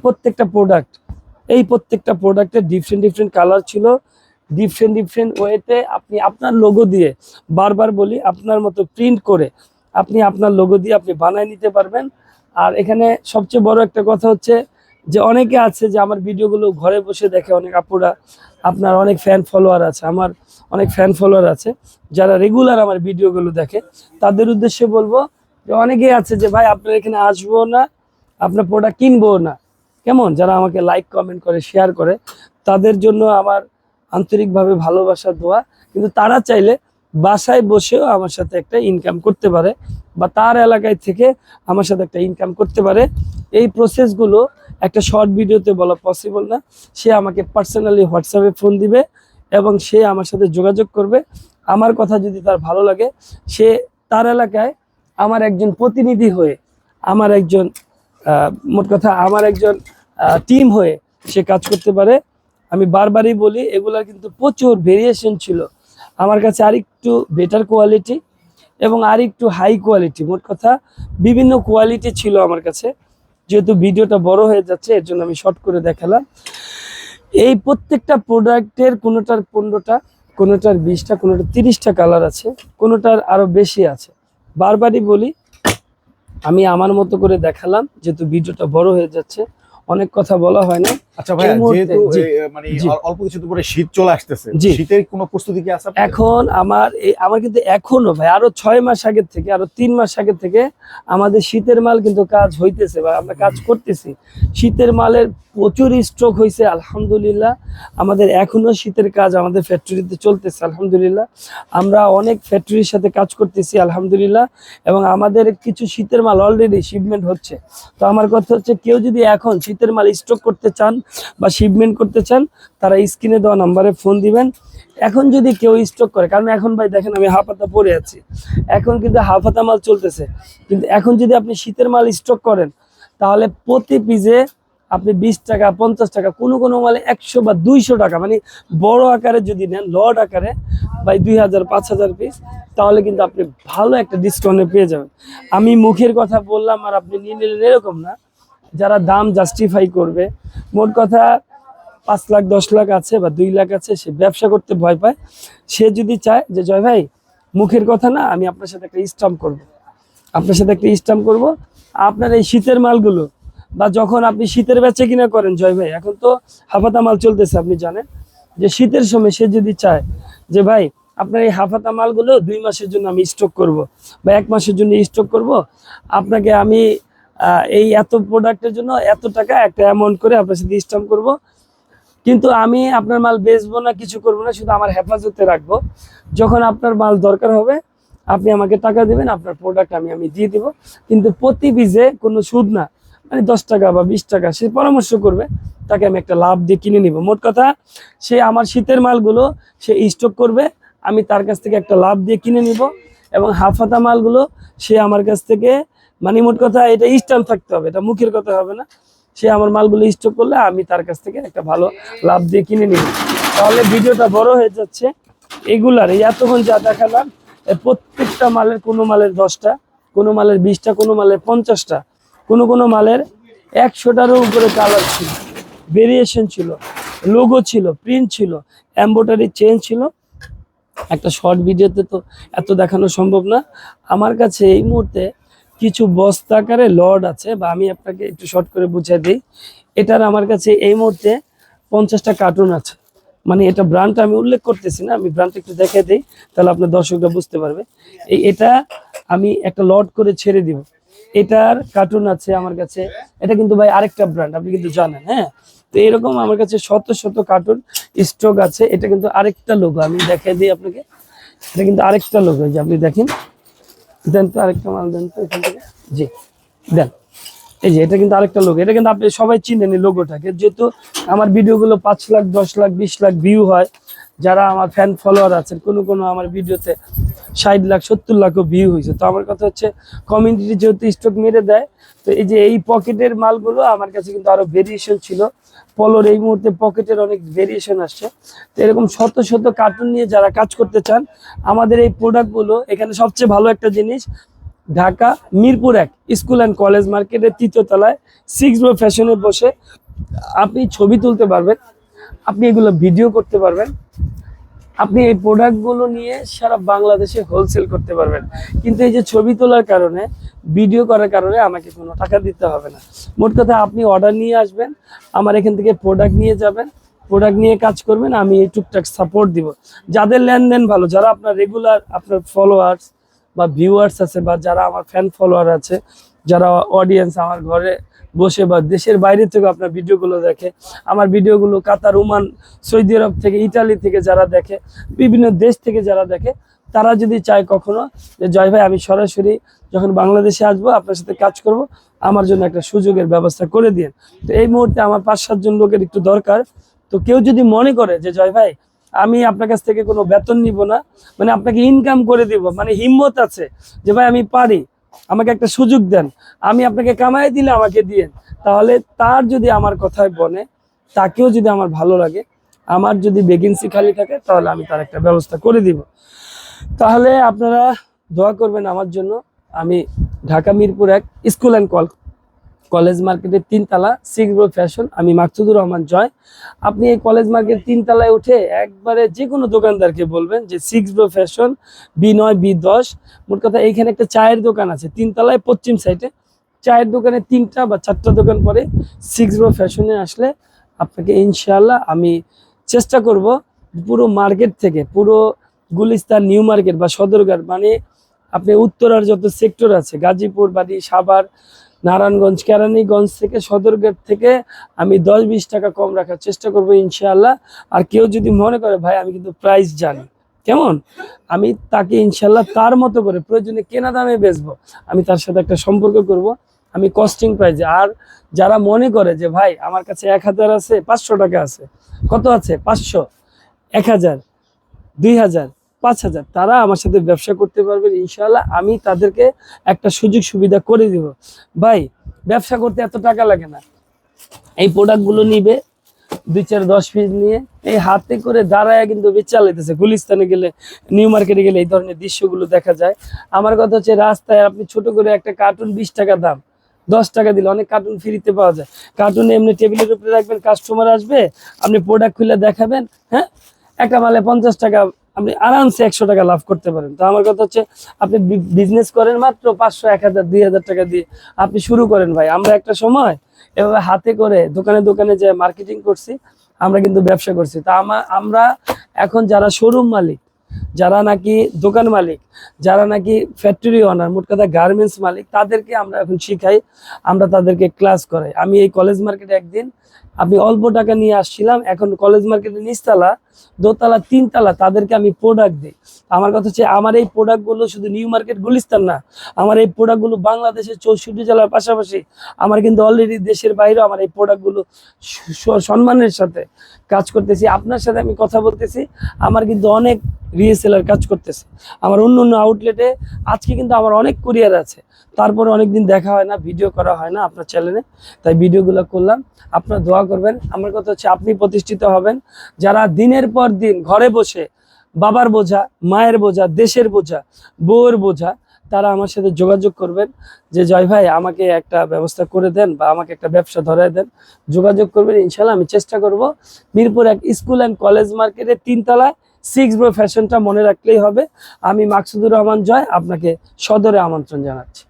প্রত্যেকটা প্রোডাক্টের different colour ছিল, ডিফারেন্ট ওয়েতে আপনি আপনার লোগো দিয়ে, বারবার বলি, আপনার মতো প্রিন্ট করে আপনি আপনার লোগো দিয়ে আপনি বানায় নিতে পারবেন। আর এখানে সবচেয়ে বড় একটা কথা হচ্ছে যে অনেকে আছে যে আমার ভিডিওগুলো ঘরে বসে দেখে, অনেক আপুরা, আপনার অনেক ফ্যান ফলোয়ার আছে, আমার অনেক ফ্যান ফলোয়ার আছে যারা রেগুলার আমার ভিডিওগুলো দেখে। তাদের উদ্দেশ্যে বলবো যে অনেকেই আছে যে ভাই আপনার এখানে আসবো না, আপনার প্রোডাক্ট কিনবো না, কেমন, যারা আমাকে লাইক কমেন্ট করে শেয়ার করে, তাদের জন্য আমার আন্তরিকভাবে ভালোবাসা দোয়া। কিন্তু তারা চাইলে বাসায় বসেও আমার সাথে একটা ইনকাম করতে পারে, বা তার এলাকায় থেকে আমার সাথে একটা ইনকাম করতে পারে। এই প্রসেসগুলো একটা শর্ট ভিডিওতে বলা পসিবল না। সে আমাকে পার্সোনালি হোয়াটসঅ্যাপে ফোন দিবে এবং সে আমার সাথে যোগাযোগ করবে। আমার কথা যদি তার ভালো লাগে, সে তার এলাকায় আমার একজন প্রতিনিধি হয়ে, আমার একজন মোট কথা আমার একজন টিম হয়ে সে কাজ করতে পারে। আমি বারবারই বলি, এগুলার কিন্তু প্রচুর ভেরিয়েশন ছিল আমার কাছে, আরেকটু বেটার কোয়ালিটি এবং আরেকটু হাই কোয়ালিটি, মোট কথা বিভিন্ন কোয়ালিটি ছিল আমার কাছে। যেহেতু ভিডিওটা বড় হয়ে যাচ্ছে, এর জন্য আমি শর্ট করে দেখালাম। এই প্রত্যেকটা প্রোডাক্টের কোনোটার 15টা, কোনোটার 20টা, কোনোটার 30টা কালার আছে, কোনোটার আরো বেশি আছে। বারবারই বলি, আমি আমার মতো করে দেখালাম, যেহেতু ভিডিওটা বড় হয়ে যাচ্ছে, অনেক কথা বলা হয় না। আচ্ছা ভাই, যেহেতু মানে অল্প কিছুদিন পরে শীত চলে আসতেছে, শীতের কোনো প্রস্তুতি কি আছে? এখন আমার কিন্তু এখনো ভাই আরো 6 মাস আগে থেকে, আরো 3 মাস আগে থেকে আমাদের শীতের মাল কিন্তু কাজ হইতেছে বা আমরা কাজ করতেছি। শীতের মালের প্রচুর স্টক হয়েছে আলহামদুলিল্লাহ। আমাদের এখনো শীতের কাজ আমাদের ফ্যাক্টরিতে চলতেছে আলহামদুলিল্লাহ। আমরা অনেক ফ্যাক্টরির সাথে কাজ করতেছি আলহামদুলিল্লাহ, এবং আমাদের কিছু শীতের মাল অলরেডি শিপমেন্ট হচ্ছে। তো আমার কথা হচ্ছে, কেউ যদি এখন শীতের মাল স্টক করতে চান বা শিপমেন্ট করতে চান, তারা স্ক্রিনে দেওয়া নাম্বারে ফোন দিবেন। এখন যদি কেউ স্টক করে, কারণ এখন ভাই দেখেন আমি হাফাতা পরে আছি, এখন কিন্তু হাফাতা মাল চলতেছে, কিন্তু এখন যদি আপনি শীতের মাল স্টক করেন, তাহলে প্রতি পিসে আপনি 20 টাকা 50 টাকা, কোনো মালে 100 বা 200 টাকা, মানে বড় আকারে যদি নেন, লট আকারে ভাই 2000 5000 পিস, তাহলে কিন্তু আপনি ভালো একটা ডিসকাউন্টে পেয়ে যাবেন। আমি মুখের কথা বললাম আর আপনি নিয়ে নিলেন এরকম না। যারা দাম জাস্টিফাই করবে, মোট কথা 5 লাখ 10 লাখ আছে বা 2 লাখ আছে, সে ব্যবসা করতে ভয় পায়। সে যদি চায় যে জয় ভাই মুখের কথা না, আমি আপনার সাথে একটা স্টাম্প করব, আপনার এই শীতের মালগুলো, বা যখন আপনি শীতের বেচে কিনা করেন জয় ভাই, এখন তো হাফাতা মাল চলতেছে, আপনি জানেন যে শীতের সময় সে যদি চায় যে ভাই আপনার এই হাফাতা মালগুলো 2 মাসের জন্য আমি স্টক করব বা 1 মাসের জন্য স্টক করব, আপনাকে আমি এই এত প্রোডাক্টের জন্য এত টাকা একটা অ্যামাউন্ট করে আপনার সাথে স্টাম্প করব, কিন্তু আমি আপনার মাল বেচবো না, কিছু করব না, শুধু আমার হেফাজতে রাখবো। যখন আপনার মাল দরকার হবে আপনি আমাকে টাকা দিবেন, আপনার প্রোডাক্ট আমি দিয়ে দিব, কিন্তু প্রতি পিসে কোনো সুদ না, মানে 10 টাকা বা 20 টাকা সে পরামর্শ করবে, তাকে আমি একটা লাভ দিয়ে কিনে নিব। মোট কথা, সে আমার শীতের মালগুলো সে স্টক করবে, আমি তার কাছ থেকে একটা লাভ দিয়ে কিনে নিব, এবং হাফাতা মালগুলো সে আমার কাছ থেকে, মানে মোট কথা এটা স্ট্যাম্প থাকতে হবে, এটা মুখের কথা হবে না। সে আমার মালগুলো স্টক করলে আমি তার কাছ থেকে একটা ভালো লাভ দিয়ে কিনে নিব। তাহলে ভিডিওটা বড় হয়ে যাচ্ছে। এগুলার এই এতক্ষণ যা দেখালাম, প্রত্যেকটা মালের, কোনো মালের 10টা, কোনো মালের 20টা, কোনো মালের 50টা, কোনো মালের 100টারও উপরে কালার ছিল, ভেরিয়েশন ছিল, লোগো ছিল, প্রিন্ট ছিল, এমব্রয়ডারি চেঞ্জ ছিল। একটা শর্ট ভিডিওতে তো এত দেখানো সম্ভব না। আমার কাছে এই মুহূর্তে কিছু বস্তা আকারে লড আছে, বা আমি আপনাকে একটু শর্ট করে বুঝিয়ে দিই। এটার আমার কাছে এই মুহূর্তে 50টা কার্টুন আছে, মানে এটা ব্র্যান্ড আমি উল্লেখ করতেছি না, আমি ব্র্যান্ড একটু দেখিয়ে দিই, তাহলে আপনার দর্শকরা বুঝতে পারবে। এটা আমি একটা লট করে ছেড়ে দিব। এটার কার্টুন আছে আমার কাছে, এটা কিন্তু ভাই আরেকটা ব্র্যান্ড, আপনি কিন্তু জানেন। হ্যাঁ, তো এরকম আমার কাছে শত কার্টুন স্টক আছে। এটা কিন্তু আরেকটা লোগো, আমি দেখিয়ে দিই আপনাকে, এটা কিন্তু আরেকটা লোগো, যে আপনি দেখেন, দেন তো আরেকটা মাল দেন তো এখান থেকে, জি দেন, এই যে এটা কিন্তু আরেকটা লোগো, এটা কিন্তু আপনি সবাই চিনেন এই লোগোটাকে, যেহেতু আমার ভিডিওগুলো 5 লাখ 10 লাখ 20 লাখ ভিউ হয়, যারা আমার ফ্যান ফলোয়ার আছেন, কোনো আমার ভিডিওতে 60 লাখ 70 লাখও ভিউ হয়েছে। তো আমার কথা হচ্ছে, কমিউনিটি যেহেতু স্টক মেরে দেয়, তো এই যে এই পকেটের মালগুলো আমার কাছে কিন্তু আরো ভেরিয়েশন ছিল। পলোর এই মুহূর্তে পকেটের অনেক ভেরিয়েশন আসছে। তো এরকম শত কার্টুন নিয়ে যারা কাজ করতে চান, আমাদের এই প্রোডাক্টগুলো, এখানে সবচেয়ে ভালো একটা জিনিস, Dhaka Mirpur 1 school and college মার্কেটের 3য় তলায় 6 ব্রো ফ্যাশনে বসে আপনি ছবি তুলতে পারবেন, আপনি এগুলো ভিডিও করতে পারবেন, আপনি এই প্রোডাক্টগুলো নিয়ে সারা বাংলাদেশে হোলসেল করতে পারবেন। কিন্তু এই যে ছবি তোলার কারণে, ভিডিও করার কারণে আমাকে কোনো টাকা দিতে হবে না। মোট কথা আপনি অর্ডার নিয়ে আসবেন, আমার এখান থেকে প্রোডাক্ট নিয়ে যাবেন, প্রোডাক্ট নিয়ে কাজ করবেন, আমি এই টুকটাক সাপোর্ট দিব। যাদের লেনদেন ভালো, যারা আপনার রেগুলার আপনার ফলোয়ার্স বা ভিউয়ার্স আছে, বা যারা আমার ফ্যান ফলোয়ার আছে, যারা অডিয়েন্স আমার ঘরে বসে বা দেশের বাইরে থেকে আপনার ভিডিওগুলো দেখে, আমার ভিডিওগুলো কাতার, ওমান, সৌদি আরব থেকে, ইটালি থেকে যারা দেখে, বিভিন্ন দেশ থেকে যারা দেখে, তারা যদি চায় কখনো যে জয় ভাই আমি সরাসরি যখন বাংলাদেশে আসবো আপনার সাথে কাজ করব, আমার জন্য একটা সুযোগের ব্যবস্থা করে দিন। তো এই মুহূর্তে আমার 5-7 জন লোকের একটু দরকার। তো কেউ যদি মনে করে যে জয় ভাই আমি আপনার কাছ থেকে কোনো বেতন নিব না, মানে আপনাকে ইনকাম করে দিব, মানে হিম্মত আছে যে ভাই আমি পারি, আমাকে একটা সুযোগ দেন, আমি আপনাকে কামাই দিলে আমাকে দিয়েন, তাহলে তার যদি আমার কথায় বনে, তাকেও যদি আমার ভালো লাগে, আমার যদি ভ্যাকেন্সি খালি থাকে, তাহলে আমি তার একটা ব্যবস্থা করে দিব। তাহলে আপনারা দোয়া করবেন আমার জন্য। আমি Dhaka Mirpur 1 school and college মার্কেটের 3 তলা 6 ব্রো ফ্যাশন, আমি মাকসুদুর রহমান জয়। আপনি এই কলেজ মার্কেট 3 তলায় উঠে একবারে যে কোনো দোকানদারকে বলবেন যে 6 ব্রো ফ্যাশন B9 B10। মোট কথা এইখানে একটা চায়ের দোকান আছে 3 তলায় পশ্চিম সাইডে, চায়ের দোকানে 3টা বা 4টা দোকান পরে 6 ব্রো ফ্যাশনে আসলে আপনাকে ইনশাআল্লাহ আমি চেষ্টা করব পুরো মার্কেট থেকে, পুরো গুলিস্তান নিউ মার্কেট বা সদরঘাট, মানে আপনি উত্তরার যত সেক্টর আছে, গাজীপুর, বাড়ি, সাভার, নারায়ণগঞ্জ, কেরানীগঞ্জ থেকে, সদরঘাট থেকে আমি 10-20 টাকা কম রাখার চেষ্টা করব ইনশাআল্লাহ। আর কেউ যদি মনে করে ভাই আমি কিন্তু প্রাইস জানি, কেমন, আমি তাকে ইনশাআল্লাহ তার মতো করে প্রয়োজনে কেনা দামে বেচবো, আমি তার সাথে একটা সম্পর্ক করব, আমি কস্টিং প্রাইজে। আর যারা মনে করে যে ভাই আমার কাছে 1000 আছে, 500 টাকা আছে, কত আছে, 500, 1000, 2000, 5000, তারা আমার সাথে ব্যবসা করতে পারবেন ইনশাআল্লাহ। আমি তাদেরকে একটা সুযোগ সুবিধা করে দিব। ভাই ব্যবসা করতে এত টাকা লাগে না, এই প্রোডাক্টগুলো নিবে 2-4-10 পিস নিয়ে এই হাতে করে দাঁড়ায় কিন্তু বেচা লাইতেছে। গুলিস্তানে গেলে, নিউ মার্কেটে গেলে এই ধরনের দৃশ্যগুলো দেখা যায়। আমার কথা হচ্ছে রাস্তায় আপনি ছোট করে একটা কার্টুন 20 টাকা দাম, 10 টাকা দিলে অনেক কার্টুন ফ্রিতে পাওয়া যায়। কার্টুন এমনি টেবিলের উপরে রাখবেন, কাস্টমার আসবে, আপনি প্রোডাক্ট খুলে দেখাবেন, হ্যাঁ, একটা মালে 50 টাকা, আপনি আরামসে 100 টাকা লাভ করতে পারেন। তো আমার কথা হচ্ছে আপনি বিজনেস করেন মাত্র 500, 1000, 2000 টাকা দিয়ে আপনি শুরু করেন। ভাই আমরা একটা সময় এভাবে হাতে করে দোকানে দোকানে যে মার্কেটিং করছি, আমরা কিন্তু ব্যবসা করছি। তা আমরা এখন যারা শোরুম মালিক, যারা নাকি দোকান মালিক, যারা নাকি ফ্যাক্টরি ওনার, মোট কথা গার্মেন্টস মালিক, তাদেরকে আমরা এখন শিখাই, আমরা তাদেরকে ক্লাস করাই। আমি এই কলেজ মার্কেটে একদিন আমি অল্প টাকা নিয়ে আসছিলাম, এখন কলেজ মার্কেটের নিচতলা, দোতলা, 3 তলা তাদেরকে আমি প্রোডাক্ট দিই। আমার কথা হচ্ছে আমার এই প্রোডাক্টগুলো শুধু নিউ মার্কেট গুলিস্তান না, আমার এই প্রোডাক্টগুলো বাংলাদেশের 64 জেলার পাশাপাশি আমার কিন্তু অলরেডি দেশের বাইরেও আমার এই প্রোডাক্টগুলো সম্মানের সাথে কাজ করতেছি। আপনার সাথে আমি কথা বলতেছি, আমার কিন্তু অনেক রিসেলার কাজ করতেছে আমার অন্য অন্য আউটলেটে। আজকে কিন্তু আমার অনেক কুরিয়ার আছে, তারপরে অনেকদিন দেখা হয় না, ভিডিও করা হয় না আপনার চ্যানেলে, তাই ভিডিওগুলো করলাম। আপনারা দোয়া করবেন। আমার কথা হচ্ছে আপনি প্রতিষ্ঠিত হবেন। যারা দিনের পর দিন ঘরে বসে বাবার বোঝা, মায়ের বোঝা, দেশের বোঝা, বউয়ের বোঝা, তারা আমার সাথে যোগাযোগ করবেন যে জয় ভাই আমাকে একটা ব্যবস্থা করে দেন বা আমাকে একটা ব্যবসা ধরায় দেন, যোগাযোগ করবেন ইনশাল্লাহ। আমি চেষ্টা করব মিরপুর 1 স্কুল অ্যান্ড কলেজ মার্কেটের 3 তলায় 6 ব্রো ফ্যাশনটা মনে রাখলেই হবে। আমি মাকসুদুর রহমান জয় আপনাকে সদরে আমন্ত্রণ জানাচ্ছি।